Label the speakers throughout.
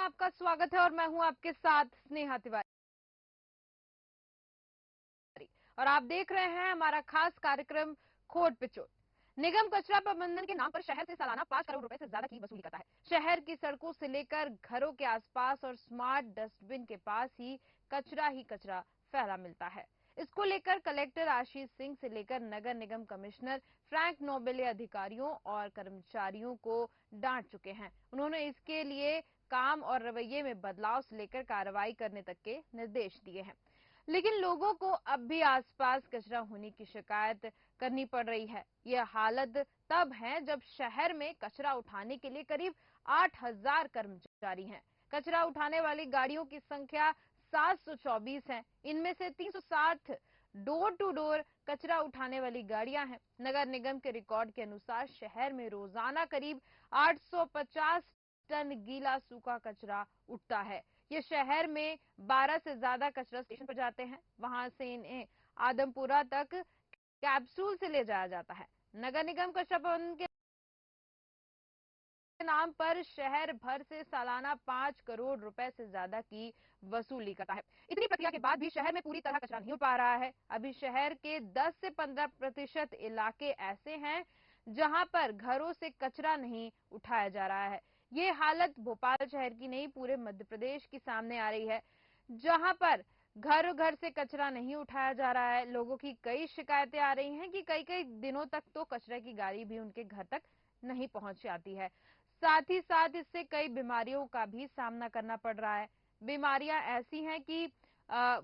Speaker 1: आपका स्वागत है और मैं हूं आपके साथ स्नेहा तिवारी और आप देख रहे हैं हमारा खास कार्यक्रम खोट पिचोट। निगम कचरा प्रबंधन के नाम पर शहर से सालाना 5 करोड़ रुपए से ज्यादा की वसूली करता है। शहर की सड़कों से लेकर घरों के आसपास और स्मार्ट डस्टबिन के पास ही कचरा फैला मिलता है। इसको लेकर कलेक्टर आशीष सिंह से लेकर नगर निगम कमिश्नर फ्रैंक नोबेले अधिकारियों और कर्मचारियों को डांट चुके हैं। उन्होंने इसके लिए काम और रवैये में बदलाव से लेकर कार्रवाई करने तक के निर्देश दिए हैं। लेकिन लोगों को अब भी आसपास कचरा होने की शिकायत करनी पड़ रही है। यह हालत तब है जब शहर में कचरा उठाने के लिए करीब 8,000 कर्मचारी हैं। कचरा उठाने वाली गाड़ियों की संख्या 724 है। इनमें से 360 डोर टू डोर कचरा उठाने वाली गाड़ियां हैं। नगर निगम के रिकॉर्ड के अनुसार शहर में रोजाना करीब 850 टन गीला सूखा कचरा उठता है। ये शहर में 12 से ज्यादा कचरा स्टेशन पर जाते हैं। वहां से इन्हें आदमपुरा तक कैप्सूल से ले जाया जाता है। नगर निगम कचरा प्रबंधन के नाम पर शहर भर से सालाना 5 करोड़ रुपए से ज्यादा की वसूली करता है। इतनी प्रक्रिया के बाद भी शहर में पूरी तरह कचरा नहीं उठ पा रहा है। अभी शहर के 10 से 15% इलाके ऐसे हैं जहां पर घरों से कचरा नहीं उठाया जा रहा है। ये हालत भोपाल शहर की नहीं, पूरे मध्य प्रदेश की सामने आ रही है, जहां पर घर घर से कचरा नहीं उठाया जा रहा है। लोगों की कई शिकायतें आ रही हैं कि कई कई दिनों तक तो कचरे की गाड़ी भी उनके घर तक नहीं पहुंच जाती है। साथ ही साथ इससे कई बीमारियों का भी सामना करना पड़ रहा है। बीमारियां ऐसी हैं कि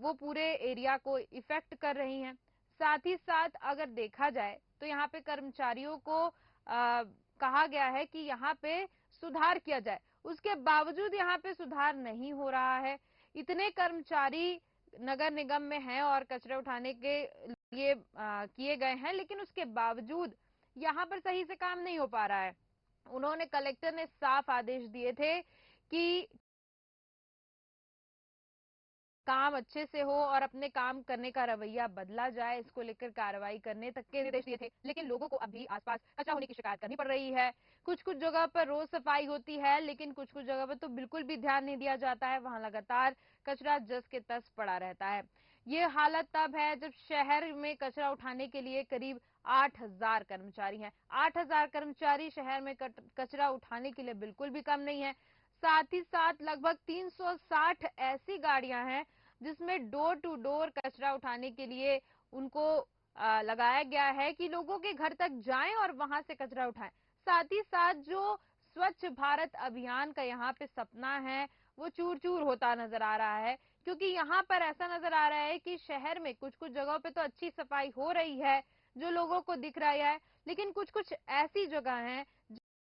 Speaker 1: वो पूरे एरिया को इफेक्ट कर रही हैं। साथ ही साथ अगर देखा जाए तो यहाँ पे कर्मचारियों को कहा गया है कि यहाँ पे सुधार किया जाए, उसके बावजूद यहाँ पे सुधार नहीं हो रहा है। इतने कर्मचारी नगर निगम में हैं और कचरे उठाने के लिए किए गए हैं, लेकिन उसके बावजूद यहाँ पर सही से काम नहीं हो पा रहा है। उन्होंने कलेक्टर ने साफ आदेश दिए थे कि काम अच्छे से हो और अपने काम करने का रवैया बदला जाए, इसको लेकर कार्रवाई करने तक के निर्देश दिए थे। लेकिन लोगों को अभी आसपास कचरा होने की शिकायत करनी पड़ रही है। कुछ कुछ जगह पर रोज सफाई होती है, लेकिन कुछ कुछ जगह पर तो बिल्कुल भी ध्यान नहीं दिया जाता है। वहां लगातार कचरा जस के तस पड़ा रहता है। ये हालत तब है जब शहर में कचरा उठाने के लिए करीब 8,000 कर्मचारी हैं। 8,000 कर्मचारी शहर में कचरा उठाने के लिए बिल्कुल भी कम नहीं है। साथ ही साथ लगभग 360 ऐसी गाड़ियां हैं जिसमें डोर टू डोर कचरा उठाने के लिए उनको लगाया गया है कि लोगों के घर तक जाएं और वहां से कचरा उठाएं। साथ ही साथ जो स्वच्छ भारत अभियान का यहाँ पे सपना है वो चूर चूर होता नजर आ रहा है, क्योंकि यहाँ पर ऐसा नजर आ रहा है कि शहर में कुछ कुछ जगहों पे तो अच्छी सफाई हो रही है जो लोगों को दिख रहा है, लेकिन कुछ कुछ ऐसी जगह हैं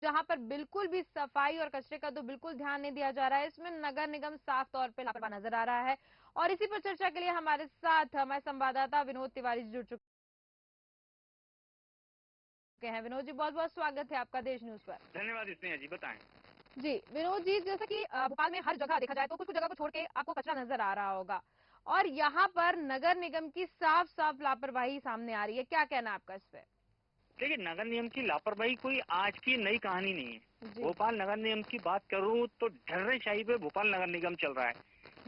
Speaker 1: जहां पर बिल्कुल भी सफाई और कचरे का तो बिल्कुल ध्यान नहीं दिया जा रहा है। इसमें नगर निगम साफ तौर पे लापरवाह नजर आ रहा है और इसी पर चर्चा के लिए हमारे साथ हमारे संवाददाता विनोद तिवारी जुड़ चुके हैं। विनोद जी, बहुत बहुत स्वागत है आपका देश न्यूज पर।
Speaker 2: धन्यवाद स्नेहा जी, बताएं।
Speaker 1: जी विनोद जी, जैसा कि भोपाल में हर जगह देखा जाए तो कुछ कुछ जगह को छोड़ के आपको कचरा नजर आ रहा होगा और यहाँ पर नगर निगम की साफ साफ लापरवाही सामने आ रही है, क्या कहना है आपका इस पे?
Speaker 2: देखिए, नगर निगम की लापरवाही कोई आज की नई कहानी नहीं है। भोपाल नगर निगम की बात करूं तो ढर्रेशाही पे भोपाल नगर निगम चल रहा है।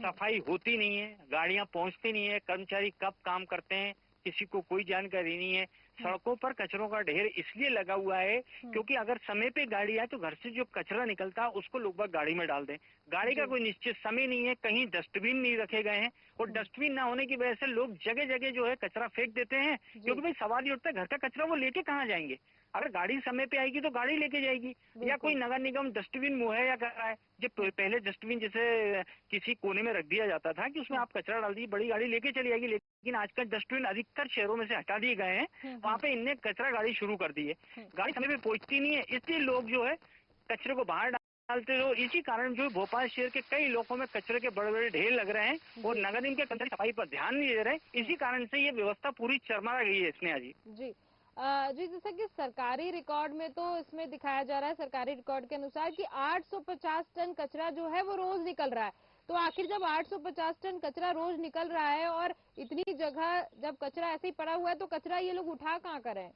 Speaker 2: सफाई होती नहीं है, गाड़ियां पहुंचती नहीं है, कर्मचारी कब काम करते हैं किसी को कोई जानकारी नहीं है। सड़कों पर कचरों का ढेर इसलिए लगा हुआ है क्योंकि अगर समय पे गाड़ी आए तो घर से जो कचरा निकलता है उसको लोग बाग गाड़ी में डाल दें। गाड़ी का कोई निश्चित समय नहीं है, कहीं डस्टबिन नहीं रखे गए हैं और डस्टबिन ना होने की वजह से लोग जगह जगह जो है कचरा फेंक देते हैं। क्योंकि भाई सवाल ये उठता है, घर का कचरा वो लेके कहाँ जाएंगे? अगर गाड़ी समय पे आएगी तो गाड़ी लेके जाएगी, या कोई नगर निगम डस्टबिन मुहैया कर रहा है। जब पहले डस्टबिन जैसे किसी कोने में रख दिया जाता था कि उसमें आप कचरा डाल दीजिए, बड़ी गाड़ी लेके चली जाएगी, लेकिन आजकल डस्टबिन अधिकतर शहरों में से हटा दिए गए हैं। वहाँ पे इनने कचरा गाड़ी शुरू कर दी है, गाड़ी समय पे पहुंचती नहीं है, इसलिए लोग जो है कचरे को बाहर डालते हो। इसी कारण जो भोपाल शहर के कई इलाकों में कचरे के बड़े बड़े ढेर लग रहे हैं और नगर निगम के कर्मचारी सफाई पर ध्यान नहीं दे रहे। इसी कारण से ये व्यवस्था पूरी चरमरा गई है स्नेहा जी।
Speaker 1: जी जी, जैसा कि सरकारी रिकॉर्ड में तो इसमें दिखाया जा रहा है, सरकारी रिकॉर्ड के अनुसार कि 850 टन कचरा जो है वो रोज निकल रहा है। तो आखिर जब 850 टन कचरा रोज निकल रहा है और इतनी जगह जब कचरा ऐसे ही पड़ा हुआ है तो कचरा ये लोग उठा कहाँ कर रहे हैं?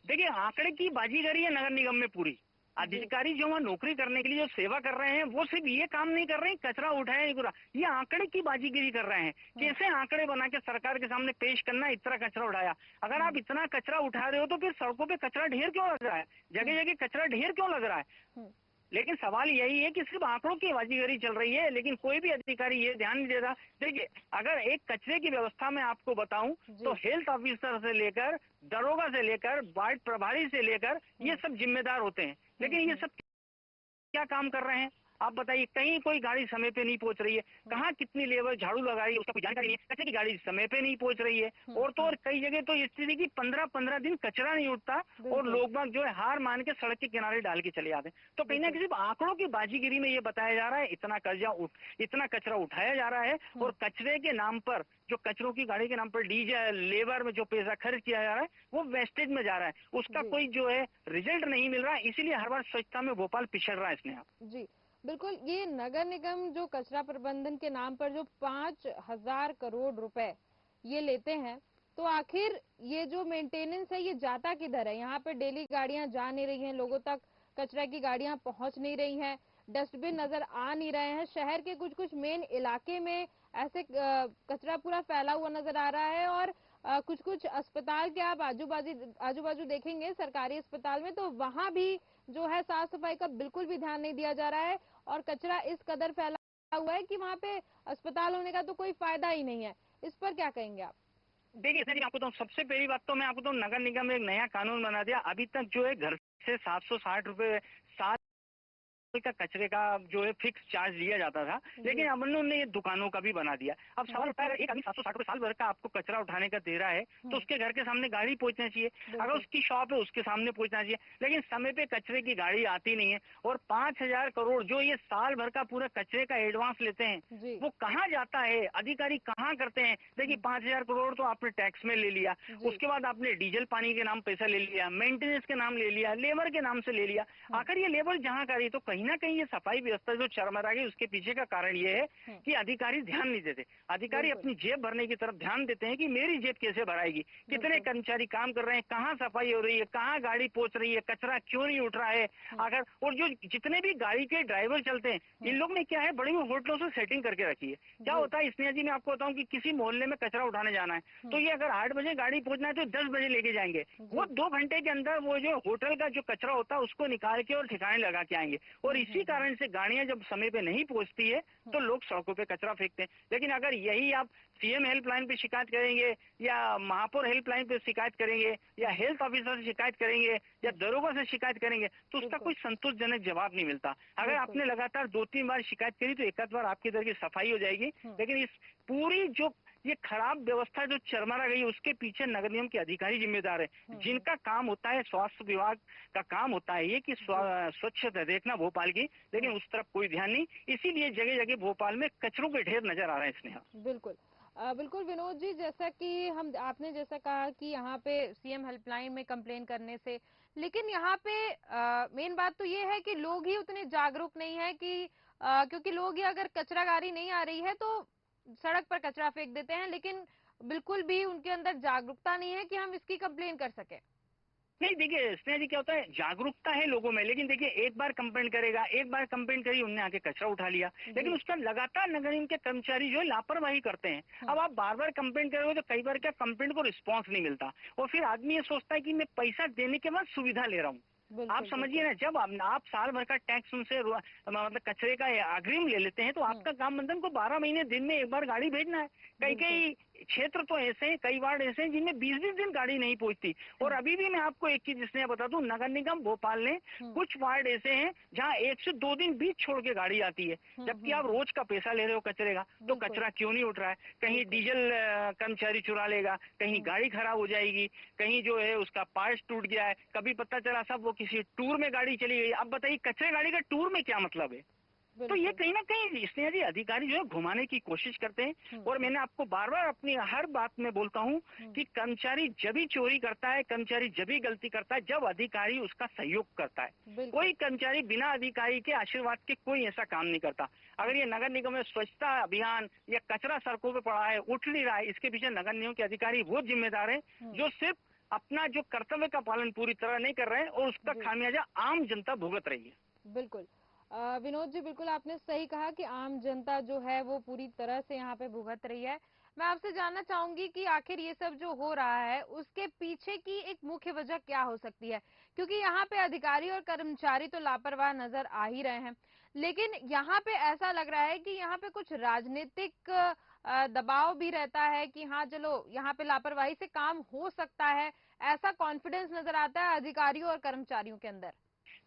Speaker 2: देखिए, आंकड़े की बाजीगरी है नगर निगम में पूरी। अधिकारी जो वहाँ नौकरी करने के लिए जो सेवा कर रहे हैं वो सिर्फ ये काम नहीं कर रहे हैं कचरा उठाए पूरा, ये आंकड़े की बाजीगिरी कर रहे हैं। कैसे आंकड़े बना के सरकार के सामने पेश करना, इतना कचरा उठाया। अगर आप इतना कचरा उठा रहे हो तो फिर सड़कों पे कचरा ढेर क्यों लग रहा है, जगह जगह कचरा ढेर क्यों लग रहा है। लेकिन सवाल यही है कि सिर्फ आंकड़ों की बाजीगरी चल रही है, लेकिन कोई भी अधिकारी ये ध्यान नहीं दे रहा। देखिए, अगर एक कचरे की व्यवस्था में आपको बताऊं तो हेल्थ ऑफिसर से लेकर, दरोगा से लेकर, वार्ड प्रभारी से लेकर ये सब जिम्मेदार होते हैं। लेकिन ये सब क्या काम कर रहे हैं आप बताइए। कहीं कोई गाड़ी समय पे नहीं पहुंच रही है, कहाँ कितनी लेबर झाड़ू लगा रही है उसका कोई जानकारी नहीं है, कचरे की गाड़ी समय पे नहीं पहुंच रही है। और तो और कई जगह तो स्थिति की 15-15 दिन कचरा नहीं उठता और लोग बाग जो है हार मान के सड़क के किनारे डाल के चले जाते हैं। तो कहीं ना कहीं आंकड़ों की बाजीगिरी में ये बताया जा रहा है इतना कचरा उठाया जा रहा है और कचरे के नाम पर, जो कचरों की गाड़ी के नाम पर डीजल लेबर में जो पैसा खर्च किया जा रहा है वो वेस्टेज में जा रहा है, उसका कोई जो है रिजल्ट नहीं मिल रहा है। इसीलिए हर बार स्वच्छता में भोपाल पिछड़ रहा है। इसने
Speaker 1: जी बिल्कुल, ये नगर निगम जो कचरा प्रबंधन के नाम पर जो 5,000 करोड़ रुपए ये लेते हैं, तो आखिर ये जो मेंटेनेंस है ये जाता किधर है। यहाँ पे डेली गाड़ियां जा नहीं रही हैं, लोगों तक कचरा की गाड़ियां पहुंच नहीं रही हैं, डस्टबिन नजर आ नहीं रहे हैं। शहर के कुछ कुछ मेन इलाके में ऐसे कचरा पूरा फैला हुआ नजर आ रहा है और कुछ कुछ अस्पताल के आप आजू बाजू देखेंगे सरकारी अस्पताल में, तो वहां भी जो है साफ सफाई का बिल्कुल भी ध्यान नहीं दिया जा रहा है और कचरा इस कदर फैला हुआ है कि वहां पे अस्पताल होने का तो कोई फायदा ही नहीं है। इस पर क्या कहेंगे आप?
Speaker 2: देखिए सर, आपको तो सबसे पहली बात तो मैं आपको तो नगर निगम ने एक नया कानून बना दिया। अभी तक जो है घर से 760 रुपए का कचरे का जो है फिक्स चार्ज लिया जाता था, लेकिन अब उन्होंने ये दुकानों का भी बना दिया। अब सवाल उठा है, एक आदमी 760 रुपए साल भर का आपको कचरा उठाने का दे रहा है तो उसके घर के सामने गाड़ी पहुंचना चाहिए, अगर उसकी शॉप है उसके सामने पहुंचना चाहिए, लेकिन समय पे कचरे की गाड़ी आती नहीं है। और 5,000 करोड़ जो ये साल भर का पूरा कचरे का एडवांस लेते हैं वो कहाँ जाता है, अधिकारी कहाँ करते हैं। देखिए 5,000 करोड़ तो आपने टैक्स में ले लिया, उसके बाद आपने डीजल पानी के नाम पैसा ले लिया, मेंटेनेंस के नाम ले लिया, लेबर के नाम से ले लिया। आखिर ये लेबर जहाँ करी तो कहीं ना कहीं ये सफाई व्यवस्था जो चरमरा गई उसके पीछे का कारण ये है कि अधिकारी ध्यान नहीं देते। अधिकारी अपनी जेब भरने की तरफ ध्यान देते हैं कि मेरी जेब कैसे भराएगी, कितने कर्मचारी काम कर रहे हैं, कहाँ सफाई हो रही है, कहाँ गाड़ी पहुंच रही है, कचरा क्यों नहीं उठ रहा है। अगर और जो जितने भी गाड़ी के ड्राइवर चलते हैं इन लोग ने क्या है बड़ी होटलों से सेटिंग करके रखी है। क्या होता है स्नेहा जी, मैं आपको बताऊं कि किसी मोहल्ले में कचरा उठाने जाना है तो ये अगर 8 बजे गाड़ी पहुंचना है तो 10 बजे लेके जाएंगे, वो 2 घंटे के अंदर वो जो होटल का जो कचरा होता है उसको निकाल के और ठिकाने लगा के आएंगे। और इसी कारण से गाड़ियां जब समय पे नहीं पहुंचती है तो लोग सड़कों पे कचरा फेंकते हैं। लेकिन अगर यही आप सीएम हेल्पलाइन पे शिकायत करेंगे या महापौर हेल्पलाइन पे शिकायत करेंगे या हेल्थ ऑफिसर से शिकायत करेंगे या दरोगा से शिकायत करेंगे तो उसका कोई संतोषजनक जवाब नहीं मिलता। अगर आपने लगातार 2-3 बार शिकायत करी तो एक आध बार आपके इधर की सफाई हो जाएगी, लेकिन इस पूरी जो ये खराब व्यवस्था जो चरमरा गई उसके पीछे नगर निगम के अधिकारी जिम्मेदार है, जिनका काम होता है, स्वास्थ्य विभाग का काम होता है ये कि स्वच्छता देखना भोपाल की, लेकिन उस तरफ कोई ध्यान नहीं। इसीलिए जगह जगह भोपाल में कचरों के ढेर नजर आ रहे हैं। स्नेहा
Speaker 1: बिल्कुल बिल्कुल विनोद जी, जैसा कि हम आपने जैसा कहा कि यहाँ पे सीएम हेल्पलाइन में कंप्लेन करने से, लेकिन यहाँ पे मेन बात तो ये है कि लोग ही उतने जागरूक नहीं है कि क्योंकि लोग ही अगर कचरा गाड़ी नहीं आ रही है तो सड़क पर कचरा फेंक देते हैं, लेकिन बिल्कुल भी उनके अंदर जागरूकता नहीं है कि हम इसकी कंप्लेन कर सके।
Speaker 2: नहीं, देखिए स्नेहा जी क्या होता है, जागरूकता है लोगों में, लेकिन देखिए एक बार कंप्लेंट करेगा, एक बार कंप्लेंट करी उनने आके कचरा उठा लिया, लेकिन उसका लगातार नगर निगम के कर्मचारी जो है लापरवाही करते हैं। अब आप बार बार कंप्लेंट करोगे तो कई बार क्या कंप्लेंट को रिस्पॉन्स नहीं मिलता और फिर आदमी ये सोचता है कि मैं पैसा देने के बाद सुविधा ले रहा हूँ। आप समझिए ना, जब आप साल भर का टैक्स उनसे मतलब कचरे का अग्रिम ले लेते हैं तो आपका काम बंधन को 12 महीने दिन में एक बार गाड़ी भेजना है। कई कई क्षेत्र तो ऐसे हैं, कई वार्ड ऐसे हैं जिनमें 20-20 दिन गाड़ी नहीं पहुंचती। और अभी भी मैं आपको एक चीज इसलिए बता दूं, नगर निगम भोपाल ने कुछ वार्ड ऐसे हैं जहां 1 से 2 दिन बीच छोड़ के गाड़ी आती है, जबकि आप रोज का पैसा ले रहे हो कचरे का, तो कचरा क्यों नहीं उठ रहा है। कहीं डीजल कर्मचारी चुरा लेगा, कहीं गाड़ी खराब हो जाएगी, कहीं जो है उसका पार्ट टूट गया है, कभी पता चला सब वो किसी टूर में गाड़ी चली गई। अब बताइए कचरे गाड़ी का टूर में क्या मतलब है। तो ये कहीं ना कहीं स्नेहा जी अधिकारी जो है घुमाने की कोशिश करते हैं। और मैंने आपको बार बार अपनी हर बात में बोलता हूँ कि कर्मचारी जब ही चोरी करता है, कर्मचारी जब ही गलती करता है जब अधिकारी उसका सहयोग करता है। कोई कर्मचारी बिना अधिकारी के आशीर्वाद के कोई ऐसा काम नहीं करता। अगर ये नगर निगम में स्वच्छता अभियान या कचरा सड़कों पर पड़ा है, उठ नहीं रहा है, इसके पीछे नगर निगम के अधिकारी वो जिम्मेदार है जो सिर्फ अपना जो कर्तव्य का पालन पूरी तरह नहीं कर रहे हैं और उसका खामियाजा आम जनता भुगत रही है।
Speaker 1: बिल्कुल। विनोद जी, बिल्कुल आपने सही कहा कि आम जनता जो है वो पूरी तरह से यहाँ पे भुगत रही है। मैं आपसे जानना चाहूंगी कि आखिर ये सब जो हो रहा है उसके पीछे की एक मुख्य वजह क्या हो सकती है, क्योंकि यहाँ पे अधिकारी और कर्मचारी तो लापरवाह नजर आ ही रहे हैं, लेकिन यहाँ पे ऐसा लग रहा है कि यहाँ पे कुछ राजनीतिक दबाव भी रहता है कि हाँ चलो यहाँ पे लापरवाही से काम हो सकता है, ऐसा कॉन्फिडेंस नजर आता है अधिकारियों और कर्मचारियों के अंदर।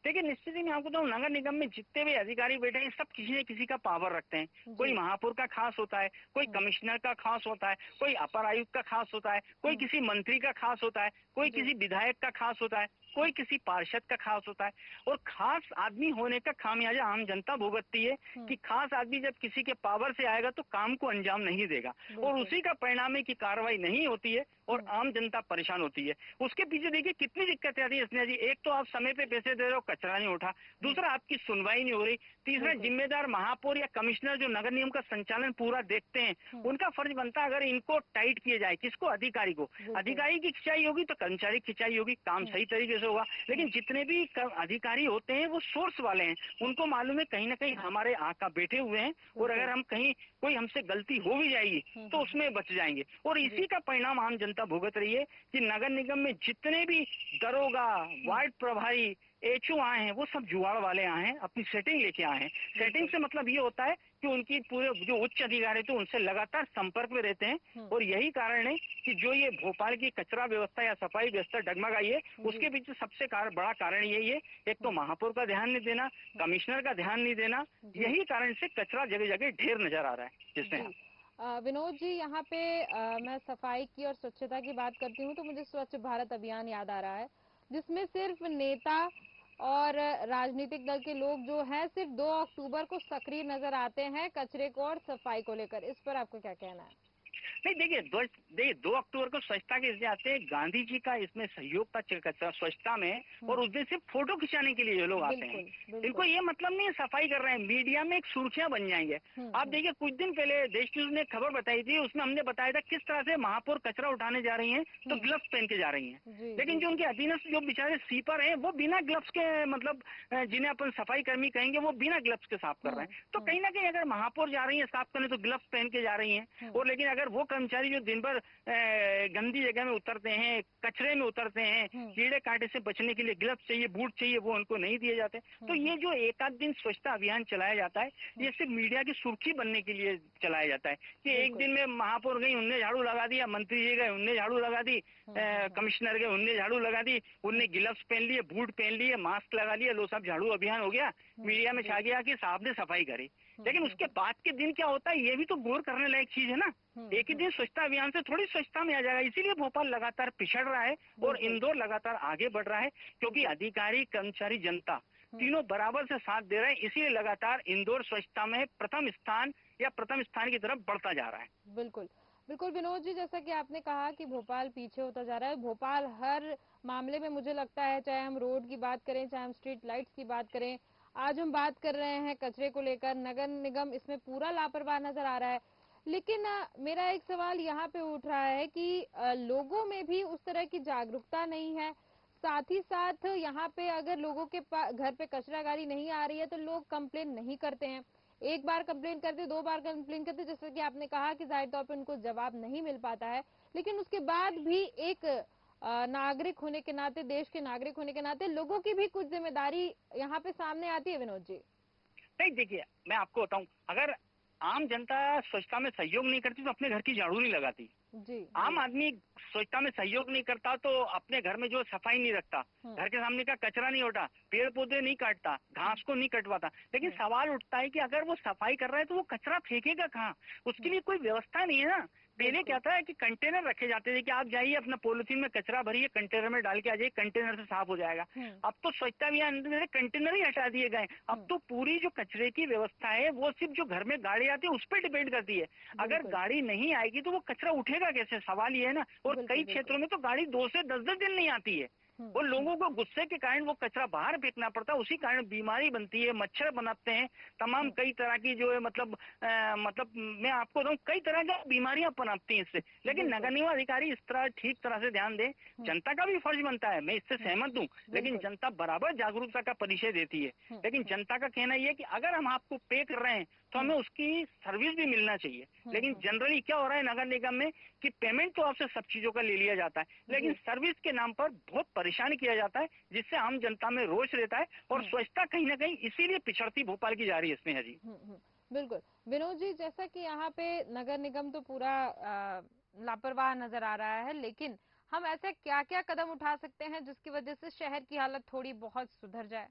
Speaker 2: देखिए, निश्चित ही मैं आपको बताऊं, नगर निगम में जितने भी अधिकारी बैठे हैं सब किसी न किसी का पावर रखते हैं। कोई महापौर का खास होता है, कोई कमिश्नर का खास होता है, कोई अपर आयुक्त का खास होता है, कोई किसी मंत्री का खास होता है, कोई किसी विधायक का खास होता है, कोई किसी पार्षद का खास होता है। और खास आदमी होने का खामियाजा आम जनता भुगतती है कि खास आदमी जब किसी के पावर से आएगा तो काम को अंजाम नहीं देगा और उसी का परिणाम है कि कार्रवाई नहीं होती है और आम जनता परेशान होती है। उसके पीछे देखिए कितनी दिक्कतें आती है स्नेहा जी। एक तो आप समय पे पैसे दे रहे हो, कचरा नहीं उठा। दूसरा, आपकी सुनवाई नहीं हो रही। तीसरा, जिम्मेदार महापौर या कमिश्नर जो नगर निगम का संचालन पूरा देखते हैं, उनका फर्ज बनता है अगर इनको टाइट किया जाए, किसको, अधिकारी को। अधिकारी की खिंचाई होगी तो कर्मचारी की खिंचाई होगी, काम सही तरीके से होगा। लेकिन जितने भी अधिकारी होते हैं वो सोर्स वाले हैं, उनको मालूम है कहीं ना कहीं हमारे आका बैठे हुए हैं और अगर हम कहीं कोई हमसे गलती हो भी जाएगी तो उसमें बच जाएंगे। और इसी का परिणाम आम जनता भुगत रही है कि नगर निगम में जितने भी दरोगा, वार्ड प्रभारी, एचओ आए हैं वो सब जुगाड़ वाले आए हैं, अपनी सेटिंग लेके आए हैं। सेटिंग से मतलब ये होता है कि उनकी पूरे जो उच्च अधिकारी थे उनसे लगातार संपर्क में रहते हैं और यही कारण है कि जो ये भोपाल की कचरा व्यवस्था या सफाई व्यवस्था डगमगाई है उसके पीछे सबसे बड़ा कारण यही है। एक तो महापौर का ध्यान नहीं देना, कमिश्नर का ध्यान नहीं देना, यही कारण से कचरा जगह जगह ढेर नजर आ रहा है। जिसमें
Speaker 1: विनोद जी, यहाँ पे मैं सफाई की और स्वच्छता की बात करती हूँ तो मुझे स्वच्छ भारत अभियान याद आ रहा है, जिसमें सिर्फ नेता और राजनीतिक दल के लोग जो हैं सिर्फ 2 अक्टूबर को सक्रिय नजर आते हैं कचरे को और सफाई को लेकर। इस पर आपको क्या कहना है?
Speaker 2: नहीं, देखिए 2 अक्टूबर को स्वच्छता के इसलिए आते हैं, गांधी जी का इसमें सहयोग था स्वच्छता में और उस दिन सिर्फ फोटो खिंचाने के लिए ये लोग आते हैं। इनको ये मतलब नहीं है सफाई कर रहे हैं, मीडिया में एक सुर्खियां बन जाएंगे। आप देखिए कुछ दिन पहले देश न्यूज ने खबर बताई थी, उसमें हमने बताया था किस तरह से महापौर कचरा उठाने जा रही हैं तो ग्लव्स पहन के जा रही हैं, लेकिन जो उनके अधीनस्थ जो बेचारे स्वीपर हैं वो बिना ग्लव्स के, मतलब जिन्हें अपन सफाई कर्मी कहेंगे, वो बिना ग्लव्स के साफ कर रहे हैं। तो कहीं ना कहीं अगर महापौर जा रही है साफ करने तो ग्लव्स पहन के जा रही है, और लेकिन अगर वो कर्मचारी जो दिन भर गंदी जगह में उतरते हैं, कचरे में उतरते हैं, कीड़े कांटे से बचने के लिए ग्लव्स चाहिए, बूट चाहिए, वो उनको नहीं दिए जाते। तो ये जो एक आध दिन स्वच्छता अभियान चलाया जाता है ये सिर्फ मीडिया की सुर्खी बनने के लिए चलाया जाता है कि एक दिन में महापौर गई उनने झाड़ू लगा दिया, मंत्री जी गए उनने झाड़ू लगा दी, कमिश्नर गए उनने झाड़ू लगा दी, उनने ग्लव्स पहन लिए, बूट पहन लिए, मास्क लगा लिया, लो सब झाड़ू अभियान हो गया, मीडिया में छा गया कि साहब ने सफाई करी। लेकिन उसके बाद के दिन क्या होता है ये भी तो गौर करने लायक चीज है ना। एक ही दिन स्वच्छता अभियान से थोड़ी स्वच्छता में आ जाएगा, इसीलिए भोपाल लगातार पिछड़ रहा है और इंदौर लगातार आगे बढ़ रहा है, क्योंकि अधिकारी, कर्मचारी, जनता तीनों बराबर से साथ दे रहे हैं, इसीलिए लगातार इंदौर स्वच्छता में प्रथम स्थान या प्रथम स्थान की तरफ बढ़ता जा रहा है।
Speaker 1: बिल्कुल बिल्कुल विनोद जी, जैसा कि आपने कहा कि भोपाल पीछे होता जा रहा है, भोपाल हर मामले में मुझे लगता है, चाहे हम रोड की बात करें, चाहे हम स्ट्रीट लाइट्स की बात करें, आज हम बात कर रहे हैं कचरे को लेकर, नगर निगम इसमें पूरा लापरवाह नजर आ रहा है। लेकिन मेरा एक सवाल यहाँ पे उठ रहा है कि लोगों में भी उस तरह की जागरूकता नहीं है, साथ ही साथ यहाँ पे अगर लोगों के घर पे कचरा गाड़ी नहीं आ रही है तो लोग कंप्लेन नहीं करते हैं। एक बार कंप्लेन करते, 2 बार कंप्लेन करते, जैसे कि आपने कहा कि जाहिर तौर पे उनको जवाब नहीं मिल पाता है, लेकिन उसके बाद भी एक नागरिक होने के नाते, देश के नागरिक होने के नाते लोगों की भी कुछ जिम्मेदारी यहाँ पे सामने आती है। विनोद जी,
Speaker 2: नहीं देखिए मैं आपको बताऊं, अगर आम जनता स्वच्छता में सहयोग नहीं करती तो अपने घर की झाड़ू नहीं लगाती। आम आदमी स्वच्छता में सहयोग नहीं करता तो अपने घर में जो सफाई नहीं रखता, घर के सामने का कचरा नहीं उठा, पेड़ पौधे नहीं काटता, घास को नहीं कटवाता। लेकिन सवाल उठता है कि अगर वो सफाई कर रहा है तो वो कचरा फेंकेगा कहाँ? उसके लिए कोई व्यवस्था नहीं है ना। पहले क्या था कि कंटेनर रखे जाते थे कि आप जाइए अपना पॉलिथीन में कचरा भरिए, कंटेनर में डाल के आ जाइए, कंटेनर से साफ हो जाएगा। अब तो स्वच्छता अभियान में कंटेनर ही हटा दिए गए। अब तो पूरी जो कचरे की व्यवस्था है वो सिर्फ जो घर में गाड़ी आती है उस पर डिपेंड करती है। अगर गाड़ी नहीं आएगी तो वो कचरा उठेगा कैसे? सवाल ये है ना। और कई क्षेत्रों में तो गाड़ी 2 से 10 दिन नहीं आती है। वो लोगों को गुस्से के कारण वो कचरा बाहर फेंकना पड़ता है, उसी कारण बीमारी बनती है, मच्छर बनाते हैं, तमाम कई तरह की जो है मतलब मैं आपको बताऊं कई तरह की बीमारियां पनपती हैं इससे। लेकिन नगर निगम अधिकारी इस तरह ठीक तरह से ध्यान दें। जनता का भी फर्ज बनता है, मैं इससे सहमत हूँ, लेकिन जनता बराबर जागरूकता का परिचय देती है। लेकिन जनता का कहना यह है कि अगर हम आपको पे कर रहे हैं तो हमें उसकी सर्विस भी मिलना चाहिए। लेकिन जनरली क्या हो रहा है नगर निगम में कि पेमेंट तो आपसे सब चीजों का ले लिया जाता है, लेकिन सर्विस के नाम पर बहुत परेशान किया जाता है, जिससे आम जनता में रोष रहता है और स्वच्छता कहीं ना कहीं इसीलिए पिछड़ती भोपाल की जा रही है इसमें जी।
Speaker 1: बिल्कुल विनोद जी, जैसा कि यहाँ पे नगर निगम तो पूरा लापरवाह नजर आ रहा है, लेकिन हम ऐसे क्या क्या कदम उठा सकते हैं जिसकी वजह से शहर की हालत थोड़ी बहुत सुधर जाए?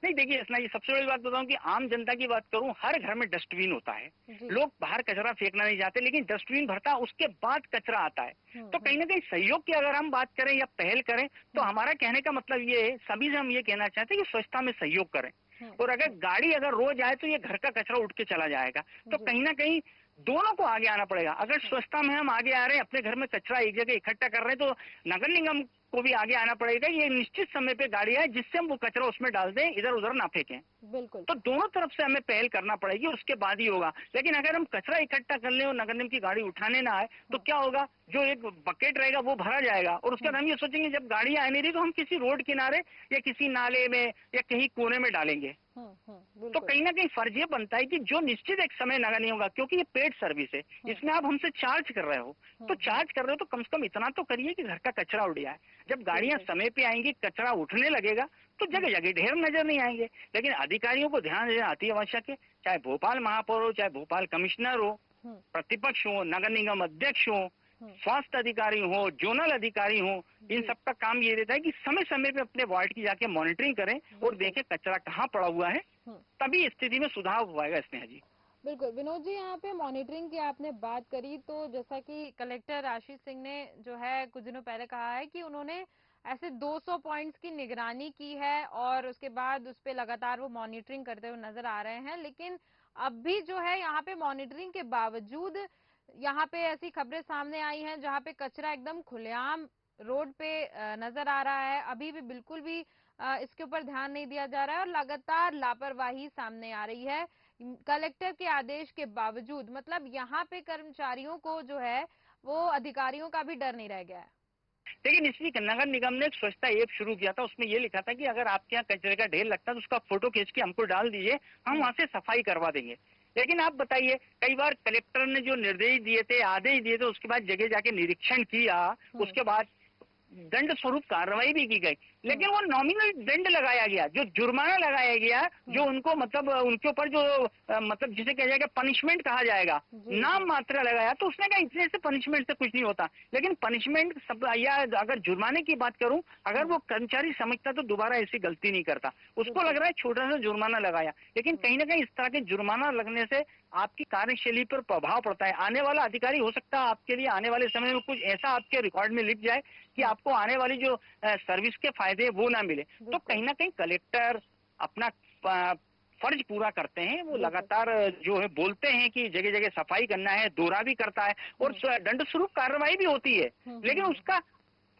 Speaker 2: नहीं देखिए इतना, ये सबसे बड़ी बात बताऊं कि आम जनता की बात करूं, हर घर में डस्टबिन होता है, लोग बाहर कचरा फेंकना नहीं चाहते, लेकिन डस्टबिन भरता है उसके बाद कचरा आता है। तो कहीं ना कहीं सहयोग की अगर हम बात करें या पहल करें तो हमारा कहने का मतलब ये है, सभी से हम ये कहना चाहते हैं कि स्वच्छता में सहयोग करें। और अगर गाड़ी अगर रोज आए तो ये घर का कचरा उठ के चला जाएगा। तो कहीं ना कहीं दोनों को आगे आना पड़ेगा। अगर स्वच्छता में हम आगे आ रहे हैं, अपने घर में कचरा एक जगह इकट्ठा कर रहे हैं, तो नगर निगम को भी आगे आना पड़ेगा। ये निश्चित समय पे गाड़ी आए जिससे हम वो कचरा उसमें डाल दें, इधर उधर ना फेंकें।
Speaker 1: बिल्कुल।
Speaker 2: तो दोनों तरफ से हमें पहल करना पड़ेगी, उसके बाद ही होगा। लेकिन अगर हम कचरा इकट्ठा कर लें और नगर निगम की गाड़ी उठाने ना आए तो क्या होगा, जो एक बकेट रहेगा वो भरा जाएगा और उसके बाद हम ये सोचेंगे जब गाड़ी आ नहीं रही तो हम किसी रोड किनारे या किसी नाले में या कहीं कोने में डालेंगे। तो कहीं ना कहीं फर्ज ये बनता है कि जो निश्चित एक समय नगर निगम का, क्योंकि ये पेड सर्विस है, इसमें आप हमसे चार्ज कर रहे हो, तो चार्ज कर रहे हो तो कम से कम इतना तो करिए कि घर का कचरा उड़ जाए। जब गाड़ियां समय पे आएंगी, कचरा उठने लगेगा तो जगह जगह ढेर नजर नहीं आएंगे। लेकिन अधिकारियों को ध्यान देना अति आवश्यक है, चाहे भोपाल महापौर हो, चाहे भोपाल कमिश्नर हो, प्रतिपक्ष हो, नगर निगम अध्यक्ष हो, स्वास्थ्य अधिकारी हो, जोनल अधिकारी हो, इन सबका काम ये रहता है कि समय समय पे अपने वार्ड की जाके मॉनिटरिंग करें और देखें कचरा कहाँ पड़ा हुआ है, तभी स्थिति में सुधार हो पाएगा इसमें जी।
Speaker 1: बिल्कुल विनोद जी, यहाँ पे मॉनिटरिंग की आपने बात करी, तो जैसा कि कलेक्टर आशीष सिंह ने जो है कुछ दिनों पहले कहा है कि उन्होंने ऐसे 200 पॉइंट्स की निगरानी की है और उसके बाद उस पे लगातार वो मॉनिटरिंग करते हुए नजर आ रहे हैं। लेकिन अब भी जो है यहाँ पे मॉनिटरिंग के बावजूद यहाँ पे ऐसी खबरें सामने आई हैं जहाँ पे कचरा एकदम खुलेआम रोड पे नजर आ रहा है। अभी भी बिल्कुल भी इसके ऊपर ध्यान नहीं दिया जा रहा है और लगातार लापरवाही सामने आ रही है कलेक्टर के आदेश के बावजूद। मतलब यहाँ पे कर्मचारियों को जो है वो अधिकारियों का भी डर नहीं रह गया है।
Speaker 2: लेकिन इसलिए नगर निगम ने एक स्वच्छता ऐप शुरू किया था, उसमें ये लिखा था कि अगर आपके यहाँ कचरे का ढेर लगता है तो उसका फोटो खींच के हमको डाल दीजिए, हम वहां से सफाई करवा देंगे। लेकिन आप बताइए, कई बार कलेक्टर ने जो निर्देश दिए थे, आदेश दिए थे, उसके बाद जगह जाके निरीक्षण किया, उसके बाद दंड स्वरूप कार्रवाई भी की गई, लेकिन वो नॉमिनल दंड लगाया गया, जो जुर्माना लगाया गया, जो उनको मतलब उनके ऊपर जो मतलब जिसे कहा जाएगा पनिशमेंट कहा जाएगा, नाम मात्र लगाया। तो उसने कहा इतने से पनिशमेंट से कुछ नहीं होता। लेकिन पनिशमेंट सब, या अगर जुर्माने की बात करूं, अगर वो कर्मचारी समझता तो दोबारा ऐसी गलती नहीं करता। उसको लग रहा है छोटा सा जुर्माना लगाया, लेकिन कहीं ना कहीं इस तरह के जुर्माना लगने से आपकी कार्यशैली पर प्रभाव पड़ता है। आने वाला अधिकारी हो सकता है आपके लिए आने वाले समय में कुछ ऐसा आपके रिकॉर्ड में लिख जाए कि आपको आने वाली जो सर्विस के फायदे वो ना मिले। तो कहीं ना कहीं कलेक्टर अपना फर्ज पूरा करते हैं, वो लगातार जो है बोलते हैं कि जगह जगह सफाई करना है, दौरा भी करता है और दंड स्वरूप कार्रवाई भी होती है, लेकिन उसका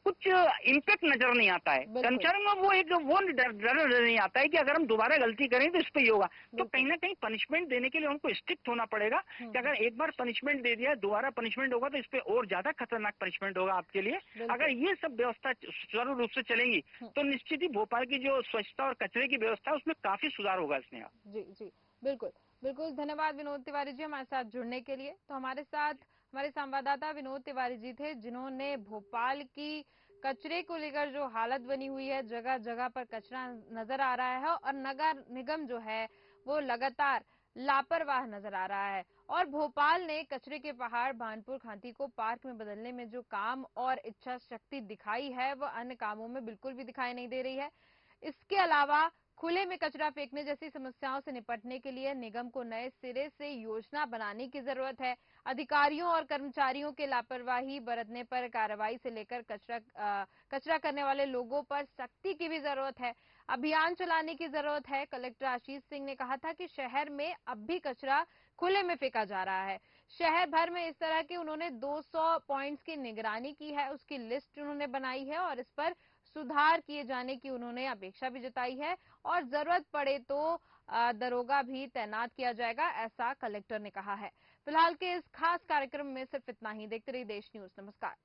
Speaker 2: कुछ इम्पैक्ट नजर नहीं आता है कर्मचारियों में। वो डर नजर नहीं आता है कि अगर हम दोबारा गलती करें तो इस पे ही होगा। तो कहीं ना कहीं पनिशमेंट देने के लिए उनको स्ट्रिक्ट होना पड़ेगा कि अगर एक बार पनिशमेंट दे दिया, दोबारा पनिशमेंट होगा तो इस पे और ज्यादा खतरनाक पनिशमेंट होगा आपके लिए। अगर ये सब व्यवस्था सुचारू रूप से चलेंगी तो निश्चित ही भोपाल की जो स्वच्छता और कचरे की व्यवस्था है उसमें काफी सुधार होगा इसमें।
Speaker 1: जी जी बिल्कुल बिल्कुल, धन्यवाद विनोद तिवारी जी हमारे साथ जुड़ने के लिए। तो हमारे साथ हमारे संवाददाता विनोद तिवारी जी थे, जिन्होंने भोपाल की कचरे को लेकर जो हालत बनी हुई है, जगह जगह पर कचरा नजर आ रहा है और नगर निगम जो है वो लगातार लापरवाह नजर आ रहा है। और भोपाल ने कचरे के पहाड़ भानपुर खांती को पार्क में बदलने में जो काम और इच्छा शक्ति दिखाई है वो अन्य कामों में बिल्कुल भी दिखाई नहीं दे रही है। इसके अलावा खुले में कचरा फेंकने जैसी समस्याओं से निपटने के लिए निगम को नए सिरे से योजना बनाने की जरूरत है। अधिकारियों और कर्मचारियों के लापरवाही बरतने पर कार्रवाई से लेकर कचरा करने वाले लोगों पर सख्ती की भी जरूरत है। अभियान चलाने की जरूरत है। कलेक्टर आशीष सिंह ने कहा था कि शहर में अब भी कचरा खुले में फेंका जा रहा है। शहर भर में इस तरह के उन्होंने 200 पॉइंट्स की निगरानी की है, उसकी लिस्ट उन्होंने बनाई है और इस पर सुधार किए जाने की उन्होंने अपेक्षा भी जताई है और जरूरत पड़े तो दरोगा भी तैनात किया जाएगा, ऐसा कलेक्टर ने कहा है। फिलहाल के इस खास कार्यक्रम में सिर्फ इतना ही। देखते रहिए देश न्यूज। नमस्कार।